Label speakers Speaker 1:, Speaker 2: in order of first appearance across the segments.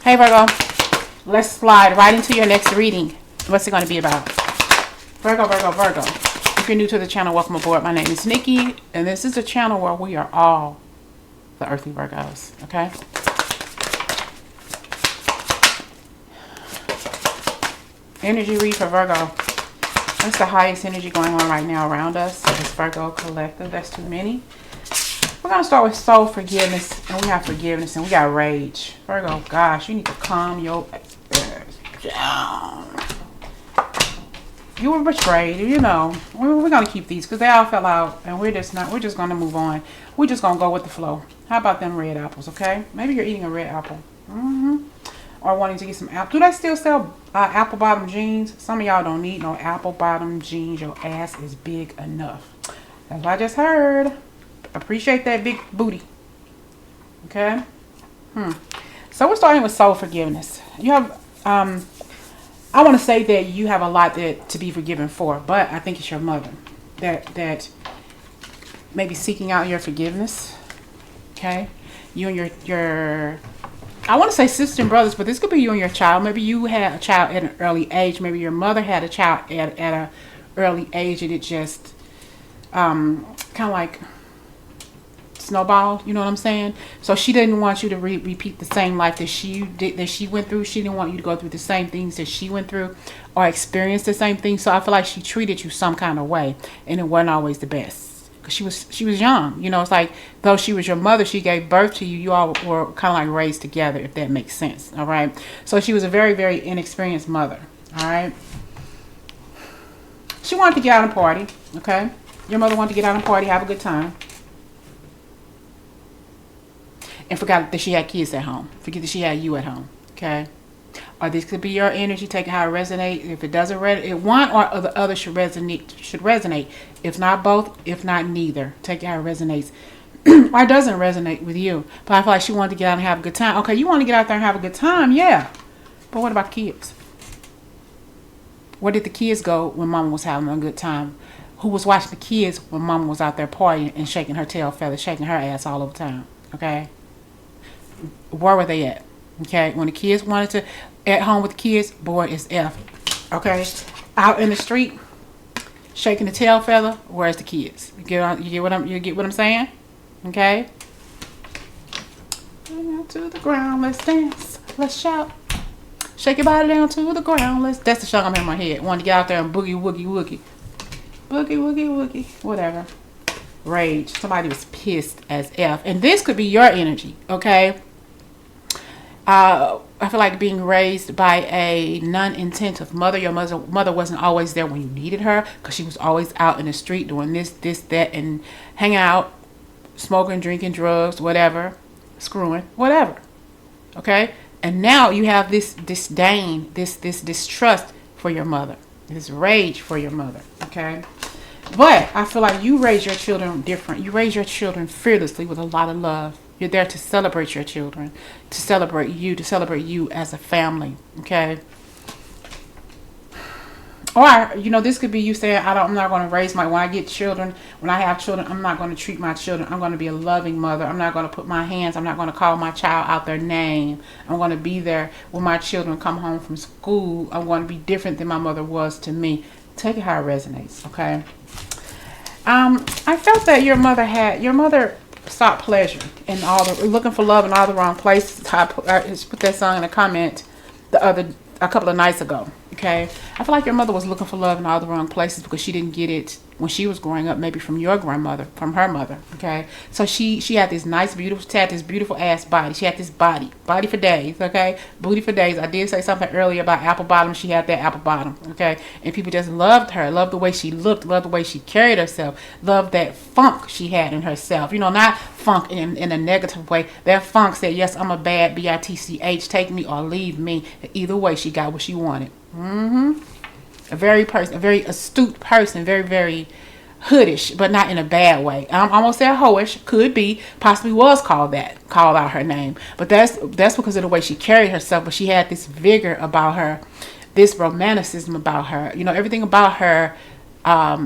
Speaker 1: Hey Virgo, let's slide right into your next reading. What's it going to be about? Virgo, Virgo, Virgo. If you're new to the channel, welcome aboard. My name is Nikki, and this is a channel where we are all the earthly Virgos, okay? Energy read for Virgo. What's the highest energy going on right now around us? This Virgo collective, that's too many. We're going to start with soul forgiveness, and we have forgiveness, and we got rage. Virgo, gosh, you need to calm your ass down. You were betrayed, you know. We're going to keep these because they all fell out, and we're just going to move on. We're just going to go with the flow. How about them red apples, okay? Maybe you're eating a red apple. Or wanting to get some apple. Do they still sell apple bottom jeans? Some of y'all don't need no apple bottom jeans. Your ass is big enough. That's what I just heard. Appreciate that big booty. Okay. So we're starting with soul forgiveness. You have I want to say that you have a lot to be forgiven for, but I think it's your mother that maybe seeking out your forgiveness. Okay. You and your I want to say sister and brothers, but this could be you and your child. Maybe you had a child at an early age. Maybe your mother had a child at an early age, and it just kind of like snowball, you know what I'm saying? So she didn't want you to repeat the same life that she went through. She didn't want you to go through the same things that she went through or experience the same things. So I feel like she treated you some kind of way, and it wasn't always the best because she was young. You know, it's like though she was your mother, she gave birth to you. You all were kind of like raised together, if that makes sense. All right. So she was a very, very inexperienced mother. All right. She wanted to get out and party. Okay. Your mother wanted to get out and party, have a good time. And forgot that she had kids at home. Forget that she had you at home. Okay. Or this could be your energy, take it how it resonates. If it doesn't resonate, one or the other should resonate. If not both, if not neither. Take it how it resonates. Or it doesn't resonate with you. But I feel like she wanted to get out and have a good time. Okay, you want to get out there and have a good time, yeah. But what about kids? Where did the kids go when mama was having a good time? Who was watching the kids when mama was out there partying and shaking her tail feathers, shaking her ass all over town? Okay. Where were they at? Okay, when the kids wanted to at home with the kids, boy, it's F. Okay, out in the street, shaking the tail feather. Where's the kids? You get what I'm saying? Okay. Down to the ground, let's dance, let's shout, shake your body down to the ground. That's the song I'm in my head. Want to get out there and boogie woogie woogie, boogie woogie woogie, whatever. Rage. Somebody was pissed as F, and this could be your energy. Okay. I feel like being raised by a non-intensive mother. Your mother wasn't always there when you needed her because she was always out in the street doing this, that, and hanging out, smoking, drinking, drugs, whatever, screwing, whatever. Okay? And now you have this disdain, this distrust for your mother, this rage for your mother. Okay? But I feel like you raise your children different. You raise your children fearlessly with a lot of love. You're there to celebrate your children, to celebrate you as a family, okay? Or, you know, this could be you saying, I'm not going to raise when I have children, I'm not going to treat my children. I'm going to be a loving mother. I'm not going to I'm not going to call my child out their name. I'm going to be there when my children come home from school. I'm going to be different than my mother was to me. Take it how it resonates, okay? I felt that your mother sought pleasure and looking for love in all the wrong places. I put that song in a comment a couple of nights ago. Okay, I feel like your mother was looking for love in all the wrong places because she didn't get it when she was growing up, maybe from your grandmother, from her mother. Okay, so she had this nice, beautiful ass body. She had this body for days. Okay, booty for days. I did say something earlier about apple bottom. She had that apple bottom. Okay, and people just loved her, loved the way she looked, loved the way she carried herself, loved that funk she had in herself. You know, not funk in a negative way. That funk said, yes, I'm a bad bitch. Take me or leave me. Either way, she got what she wanted. A very astute person, very, very hoodish, but not in a bad way. I'm almost said hoish, could be, possibly was called out her name, but that's because of the way she carried herself. But she had this vigor about her, this romanticism about her. You know, everything about her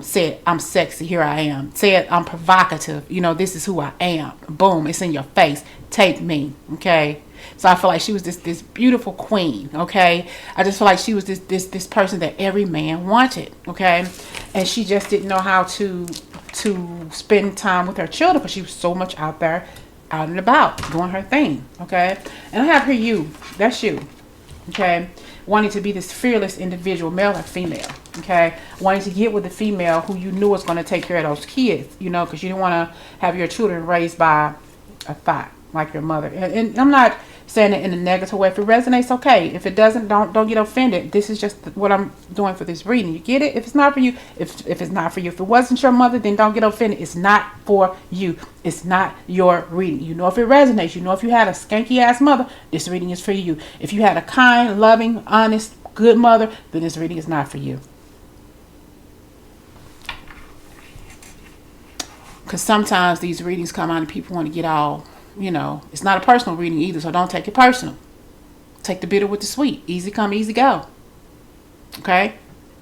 Speaker 1: said, I'm sexy, here I am. Said, I'm provocative, you know, this is who I am. Boom, it's in your face. Take me, okay? So I feel like she was this beautiful queen, okay? I just feel like she was this person that every man wanted, okay? And she just didn't know how to spend time with her children because she was so much out there, out and about, doing her thing, okay? And I have here you. That's you, okay? Wanting to be this fearless individual, male or female, okay? Wanting to get with a female who you knew was going to take care of those kids, you know, because you didn't want to have your children raised by a thought like your mother. And I'm not saying it in a negative way. If it resonates, okay. If it doesn't, don't get offended. This is just what I'm doing for this reading. You get it? If it's not for you, if it's not for you, if it wasn't your mother, then don't get offended. It's not for you. It's not your reading. You know if it resonates. You know if you had a skanky ass mother, this reading is for you. If you had a kind, loving, honest, good mother, then this reading is not for you. Because sometimes these readings come out and people want to get all, you know, it's not a personal reading either, so don't take it personal. Take the bitter with the sweet. Easy come, easy go. Okay?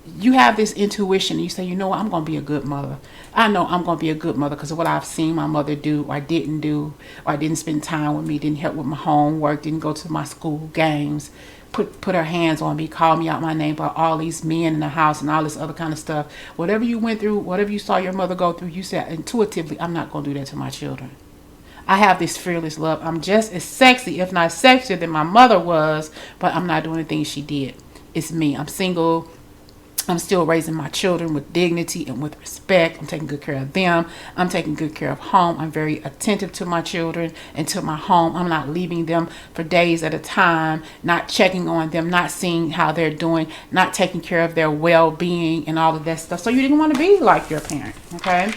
Speaker 1: You have this intuition. You say, you know what, I'm going to be a good mother. I know I'm going to be a good mother because of what I've seen my mother do, or I didn't do, or I didn't spend time with me, didn't help with my homework, didn't go to my school games, put her hands on me, call me out my name by all these men in the house and all this other kind of stuff. Whatever you went through, whatever you saw your mother go through, you said intuitively, I'm not going to do that to my children. I have this fearless love. I'm just as sexy, if not sexier, than my mother was, but I'm not doing the things she did. It's me. I'm single. I'm still raising my children with dignity and with respect. I'm taking good care of them. I'm taking good care of home. I'm very attentive to my children and to my home. I'm not leaving them for days at a time, not checking on them, not seeing how they're doing, not taking care of their well-being and all of that stuff. So you didn't want to be like your parent, okay?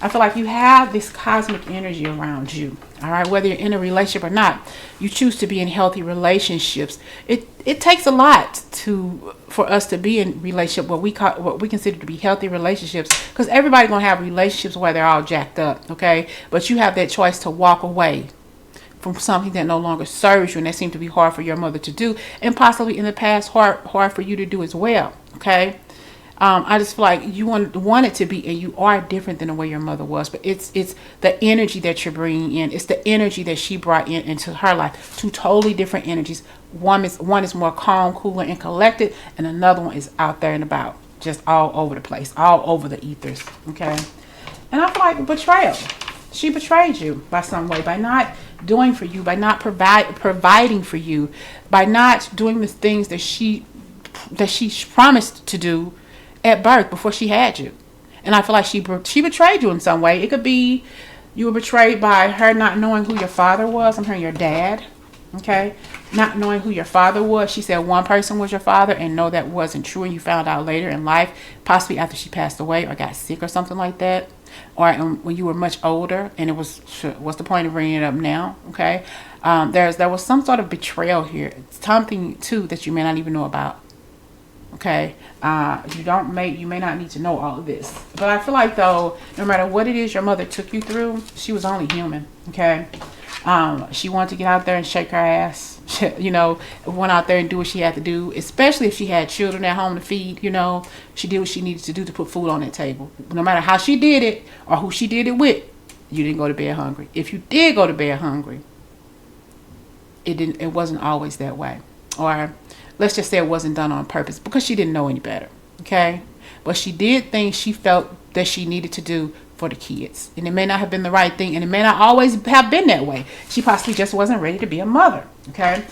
Speaker 1: I feel like you have this cosmic energy around you, all right? Whether you're in a relationship or not, you choose to be in healthy relationships. It takes a lot for us to be in relationship, what we consider to be healthy relationships, because everybody's gonna have relationships where they're all jacked up, okay? But you have that choice to walk away from something that no longer serves you, and that seemed to be hard for your mother to do, and possibly in the past hard for you to do as well, okay? I just feel like you want it to be, and you are different than the way your mother was. But it's the energy that you're bringing in. It's the energy that she brought into her life. Two totally different energies. One is more calm, cooler, and collected, and another one is out there and about, just all over the place, all over the ethers. Okay, and I feel like betrayal. She betrayed you by some way, by not doing for you, by not providing for you, by not doing the things that she promised to do at birth before she had you. And I feel like she betrayed you in some way. It could be you were betrayed by her not knowing who your father was. I'm hearing your dad, okay? Not knowing who your father was. She said one person was your father, and no, that wasn't true, and you found out later in life, possibly after she passed away or got sick or something like that, or when you were much older. And it was, what's the point of bringing it up now, okay? There was some sort of betrayal here. It's something too that you may not even know about. Okay, you may not need to know all of this, but I feel like though, no matter what it is your mother took you through, she was only human. Okay, she wanted to get out there and shake her ass. You know, went out there and do what she had to do, especially if she had children at home to feed. You know, she did what she needed to do to put food on that table. No matter how she did it or who she did it with, you didn't go to bed hungry. If you did go to bed hungry, it wasn't always that way. Or let's just say it wasn't done on purpose because she didn't know any better, okay? But she did things she felt that she needed to do for the kids. And it may not have been the right thing, and it may not always have been that way. She possibly just wasn't ready to be a mother, okay?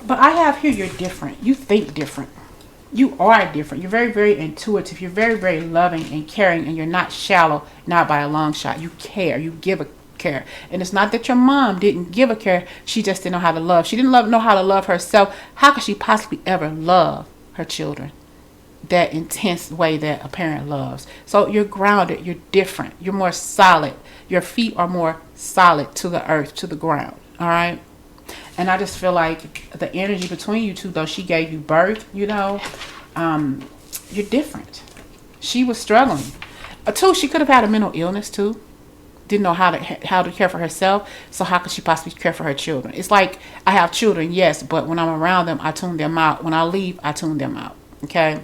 Speaker 1: But I have here, you're different. You think different. You are different. You're very, very intuitive. You're very, very loving and caring, and you're not shallow, not by a long shot. You care. You give a care. And it's not that your mom didn't give a care, she just didn't know how to love. She didn't know how to love herself. How could she possibly ever love her children that intense way that a parent loves? So you're grounded, you're different, you're more solid. Your feet are more solid to the earth, to the ground. All right. And I just feel like the energy between you two, though she gave you birth, you know, you're different. She was struggling. Two, she could have had a mental illness too. Didn't know how to care for herself, so how could she possibly care for her children? It's like, I have children, yes, but when I'm around them, I tune them out. When I leave, I tune them out, okay?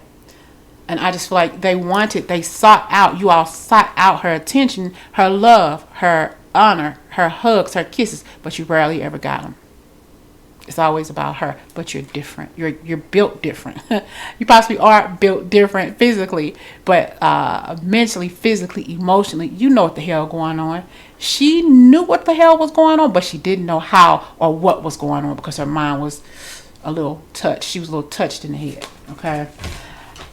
Speaker 1: And I just feel like you all sought out her attention, her love, her honor, her hugs, her kisses, but you rarely ever got them. It's always about her, but you're different. You're built different. You possibly are built different physically, but mentally, physically, emotionally, you know what the hell going on. She knew what the hell was going on, but she didn't know how or what was going on because her mind was a little touched. She was a little touched in the head. Okay.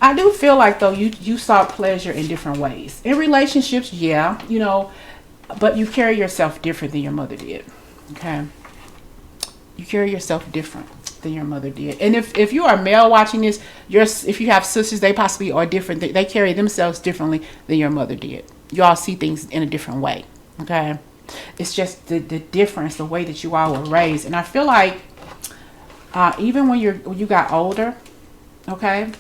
Speaker 1: I do feel like though you sought pleasure in different ways. In relationships, yeah, you know, but you carry yourself different than your mother did. Okay. You carry yourself different than your mother did. And if you are male watching this, if you have sisters, they possibly are different. They carry themselves differently than your mother did. You all see things in a different way. Okay. It's just the difference, the way that you all were raised. And I feel like even when you got older, okay,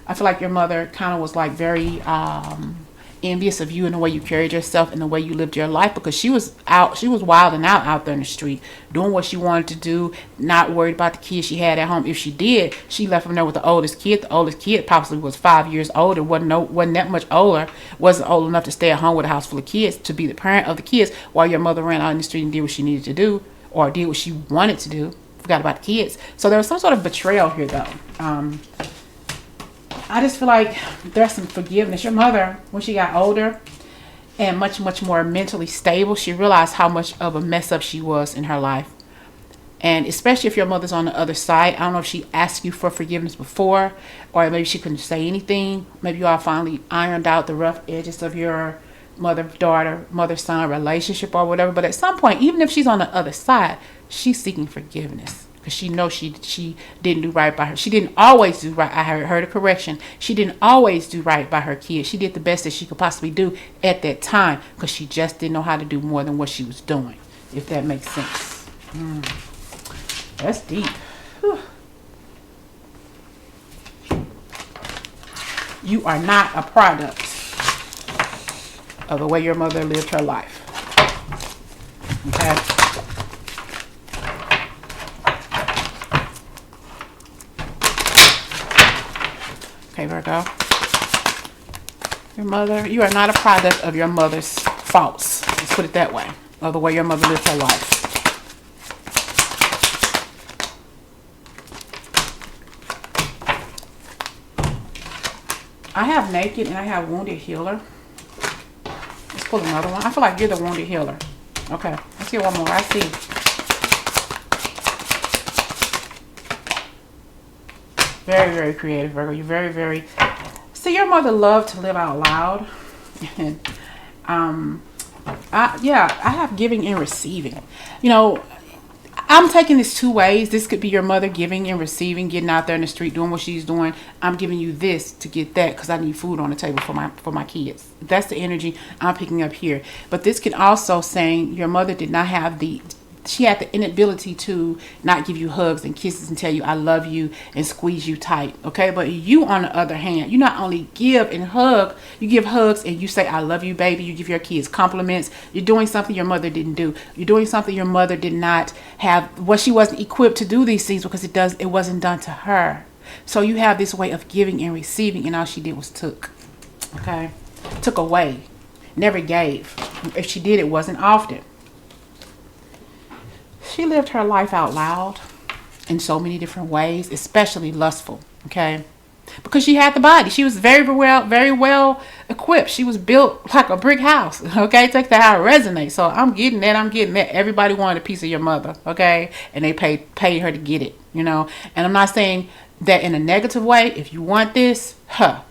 Speaker 1: I feel like your mother kind of was like very envious of you and the way you carried yourself and the way you lived your life, because she was wilding out there in the street, doing what she wanted to do, not worried about the kids she had at home. If she did, she left them there with the oldest kid. The oldest kid possibly was 5 years older, wasn't that much older, wasn't old enough to stay at home with a house full of kids, to be the parent of the kids, while your mother ran out in the street and did what she needed to do, or did what she wanted to do. Forgot about the kids. So there was some sort of betrayal here though. I just feel like there's some forgiveness. Your mother, when she got older and much, much more mentally stable, she realized how much of a mess up she was in her life. And especially if your mother's on the other side, I don't know if she asked you for forgiveness before, or maybe she couldn't say anything. Maybe you all finally ironed out the rough edges of your mother-daughter, mother-son relationship or whatever. But at some point, even if she's on the other side, she's seeking forgiveness. Because she knows she didn't do right by her. She didn't always do right. I heard a correction. She didn't always do right by her kids. She did the best that she could possibly do at that time, because she just didn't know how to do more than what she was doing, if that makes sense. That's deep. Whew. You are not a product of the way your mother lived her life. Okay? Okay, Virgo. Your mother, you are not a product of your mother's faults. Let's put it that way. Of the way your mother lived her life. I have naked and I have wounded healer. Let's pull another one. I feel like you're the wounded healer. Okay, let's get one more. I see. Very, very creative, Virgo. You're very, very... See, your mother loved to live out loud. And, I have giving and receiving. You know, I'm taking this two ways. This could be your mother giving and receiving, getting out there in the street, doing what she's doing. I'm giving you this to get that because I need food on the table for my kids. That's the energy I'm picking up here. But this can also saying your mother did not have she had the inability to not give you hugs and kisses and tell you I love you and squeeze you tight. Okay, but you on the other hand, you not only give and hug, you give hugs and you say I love you, baby. You give your kids compliments. You're doing something your mother didn't do. You're doing something your mother did not have. Well, she wasn't equipped to do these things because it wasn't done to her. So you have this way of giving and receiving, and all she did was took. Okay, took away, never gave. If she did, it wasn't often. She lived her life out loud in so many different ways, especially lustful, okay? Because she had the body. She was very well equipped. She was built like a brick house, okay? Take that how it resonates. So I'm getting that. Everybody wanted a piece of your mother, okay? And they paid her to get it, you know? And I'm not saying that in a negative way. If you want this, I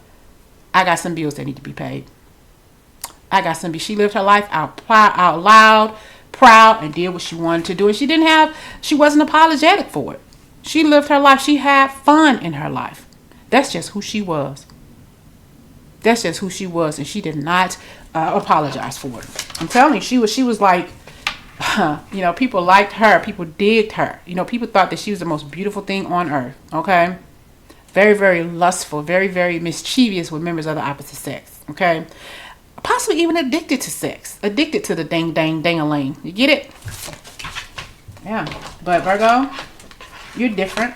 Speaker 1: got some bills that need to be paid. She lived her life out loud, proud, and did what she wanted to do, and she wasn't apologetic for it. She lived her life. She had fun in her life. That's just who she was. And she did not apologize for it. I'm telling you, she was like, you know, people liked her, people digged her, you know, people thought that she was the most beautiful thing on earth. Okay, very, very lustful, very, very mischievous with members of the opposite sex. Okay. Possibly even addicted to sex. Addicted to the dang-a-ling. You get it? Yeah. But Virgo, you're different.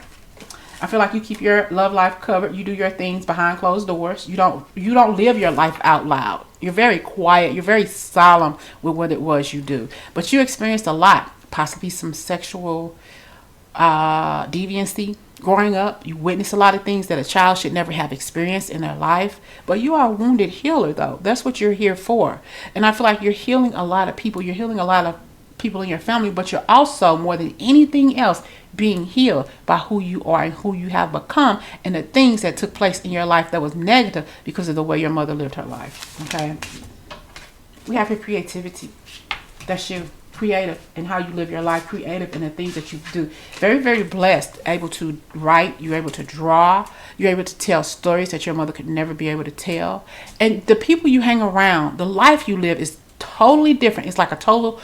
Speaker 1: I feel like you keep your love life covered. You do your things behind closed doors. You don't live your life out loud. You're very quiet. You're very solemn with what it was you do. But you experienced a lot. Possibly some sexual deviancy growing up. You witness a lot of things that a child should never have experienced in their life. But you are a wounded healer, though. That's what you're here for. And I feel like you're healing a lot of people. You're healing a lot of people in your family, but you're also, more than anything else, being healed by who you are and who you have become, and the things that took place in your life that was negative because of the way your mother lived her life. Okay, we have your creativity. That's you, creative in how you live your life, creative in the things that you do. Very, very blessed, able to write, you're able to draw, you're able to tell stories that your mother could never be able to tell. And the people you hang around, the life you live is totally different. It's like a total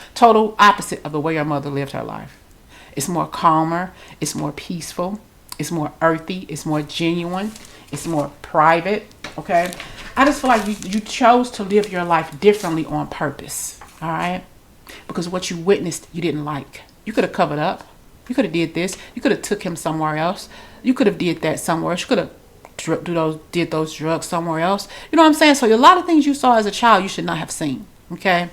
Speaker 1: opposite of the way your mother lived her life. It's more calmer, it's more peaceful, it's more earthy, it's more genuine, it's more private. Okay, I just feel like you chose to live your life differently on purpose. All right, because what you witnessed you didn't like. You could have covered up, you could have did this, you could have took him somewhere else, you could have did that somewhere else, you could have did those drugs somewhere else. You know what I'm saying? So a lot of things you saw as a child you should not have seen. Okay.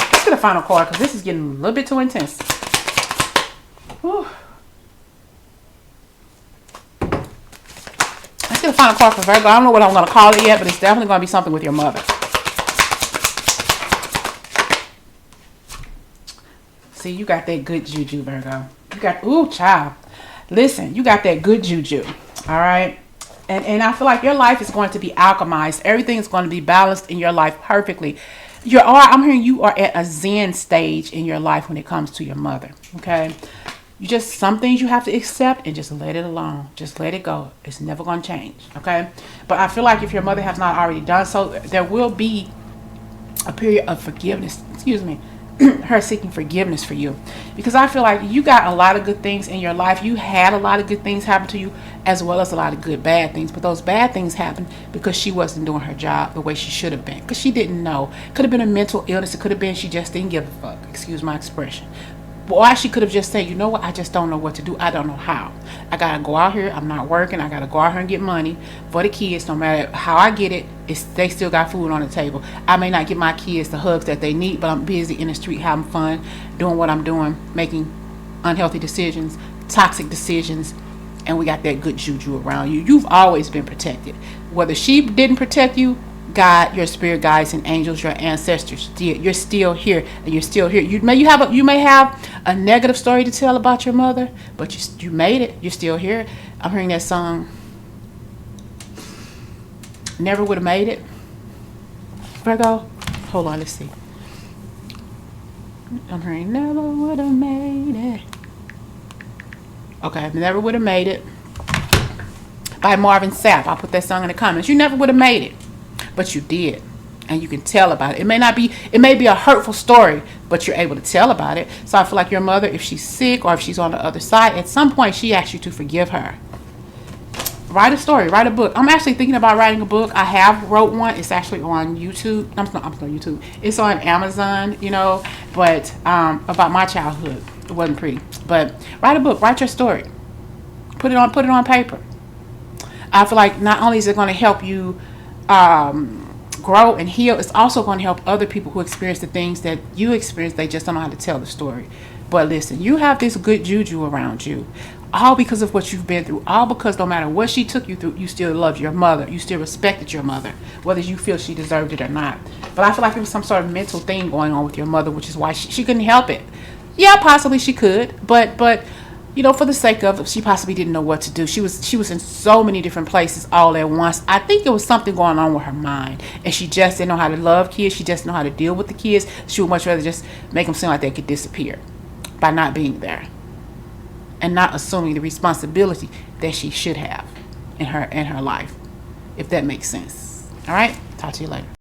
Speaker 1: Let's get a final card, because this is getting a little bit too intense. Whew. Let's get a final card for Virgo. I don't know what I'm going to call it yet, but it's definitely going to be something with your mother. See, you got that good juju, Virgo. You got, ooh, child. Listen, you got that good juju. All right. And I feel like your life is going to be alchemized. Everything is going to be balanced in your life perfectly. I'm hearing you are at a Zen stage in your life when it comes to your mother. Okay. Some things you have to accept and just let it alone. Just let it go. It's never going to change. Okay. But I feel like if your mother has not already done so, there will be a period of forgiveness. Excuse me. Her seeking forgiveness for you, because I feel like you got a lot of good things in your life. You had a lot of good things happen to you, as well as a lot of good bad things, but those bad things happened because she wasn't doing her job the way she should have been, because she didn't know. Could have been a mental illness. It could have been she just didn't give a fuck, excuse my expression. Or she could have just said, you know what, I just don't know what to do. I don't know how. I gotta go out here. I'm not working. I gotta go out here and get money for the kids. No matter how I get it, they still got food on the table. I may not get my kids the hugs that they need, but I'm busy in the street having fun, doing what I'm doing, making unhealthy decisions, toxic decisions, and we got that good juju around you. You've always been protected. Whether she didn't protect you, God, your spirit guides and angels, your ancestors, you're still here, and you're still here. You may have a negative story to tell about your mother, but you made it. You're still here. I'm hearing that song, Never Would Have Made It. Virgo, hold on, let's see. I'm hearing Never Would Have Made It. Okay, Never Would Have Made It by Marvin, Sapp. I'll put that song in the comments. You never would have made it, but you did, and you can tell about it. It may be a hurtful story, but you're able to tell about it. So I feel like your mother, if she's sick or if she's on the other side, at some point she asks you to forgive her. Write a story, write a book. I'm actually thinking about writing a book. I have wrote one. It's actually on YouTube. I'm not YouTube. It's on Amazon, but about my childhood. It wasn't pretty, but write a book, write your story, put it on paper. I feel like not only is it going to help you grow and heal, it's also going to help other people who experience the things that you experience. They just don't know how to tell the story. But listen, you have this good juju around you, all because of what you've been through, all because no matter what she took you through, you still loved your mother. You still respected your mother, whether you feel she deserved it or not. But I feel like there was some sort of mental thing going on with your mother, which is why she couldn't help it. Yeah, possibly she could, but for the sake of it, she possibly didn't know what to do. She was in so many different places all at once. I think there was something going on with her mind, and she just didn't know how to love kids. She just didn't know how to deal with the kids. She would much rather just make them seem like they could disappear by not being there and not assuming the responsibility that she should have in her life, if that makes sense. All right, talk to you later.